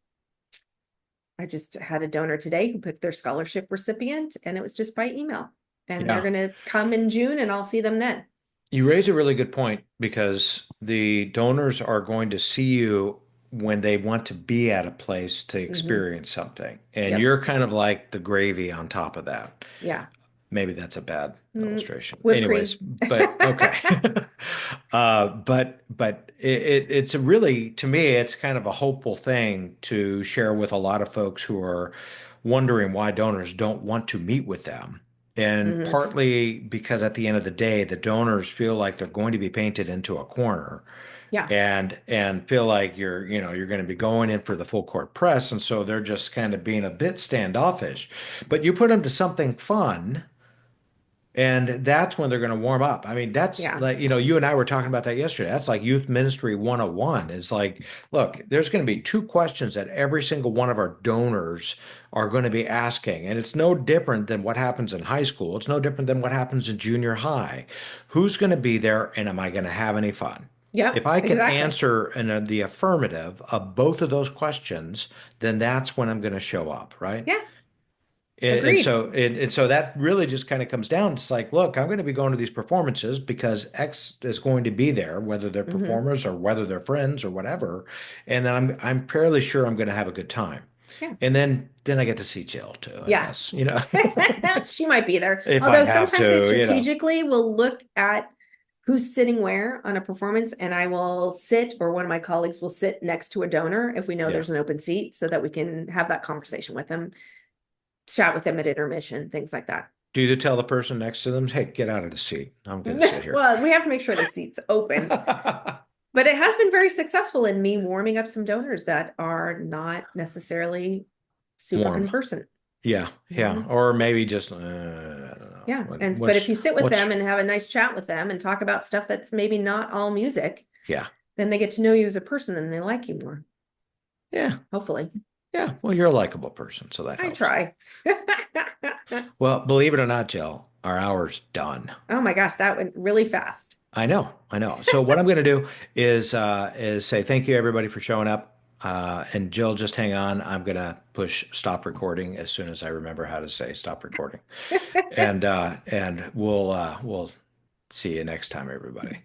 I just had a donor today who picked their scholarship recipient and it was just by email. And they're Yeah. going to come in June and I'll see them then. You raise a really good point because the donors are going to see you when they want to be at a place to Mhm. experience something. And Yep. you're kind of like the gravy on top of that. Yeah. Maybe that's a bad illustration. Whipped Anyways, cream. but okay. But it's a really, to me, it's kind of a hopeful thing to share with a lot of folks who are wondering why donors don't want to meet with them. And Mhm. partly because at the end of the day, the donors feel like they're going to be painted into a corner Yeah. and feel like you're going to be going in for the full court press. And so they're just kind of being a bit standoffish. But you put them to something fun, and that's when they're going to warm up. I mean, that's Yeah. like, you and I were talking about that yesterday. That's like youth ministry 101. It's like, look, there's going to be two questions that every single one of our donors are going to be asking. And it's no different than what happens in high school. It's no different than what happens in junior high. Who's going to be there, and am I going to have any fun? If Yep. I can Exactly. answer in the affirmative of both of those questions, then that's when I'm going to show up, right? Yeah. And Agreed. so that really just kind of comes down. It's like, look, I'm going to be going to these performances because X is going to be there, whether they're Hmm. performers or whether they're friends or whatever. And then I'm fairly sure I'm going to have a good time. Yeah. And then I get to see Jill too, I Yeah. guess, She might be there. if I Although have sometimes I to. strategically will look at who's sitting where on a performance, and I will sit, or one of my colleagues will sit next to a donor if we know Yeah. there's an open seat, so that we can have that conversation with them, chat with them at intermission, things like that. Do you tell the person next to them, hey, get out of the seat. I'm going to sit here. Well, we have to make sure the seat's open. But it has been very successful in me warming up some donors that are not necessarily super Warm. conversant. Yeah. Yeah. Mhm. Or maybe just, I don't know. Yeah. What, But what's, if you sit with what's, them and have a nice chat with them and talk about stuff that's maybe not all music, yeah. then they get to know you as a person and they like you more, Yeah. hopefully. Yeah. Well, you're a likable person, so that I helps. try. Well, believe it or not, Jill, our hour's done. Oh my gosh, that went really fast. I know, I know. So what I'm going to do is say thank you everybody for showing up. And Jill, just hang on. I'm going to push stop recording as soon as I remember how to say stop recording. And we'll see you next time, everybody.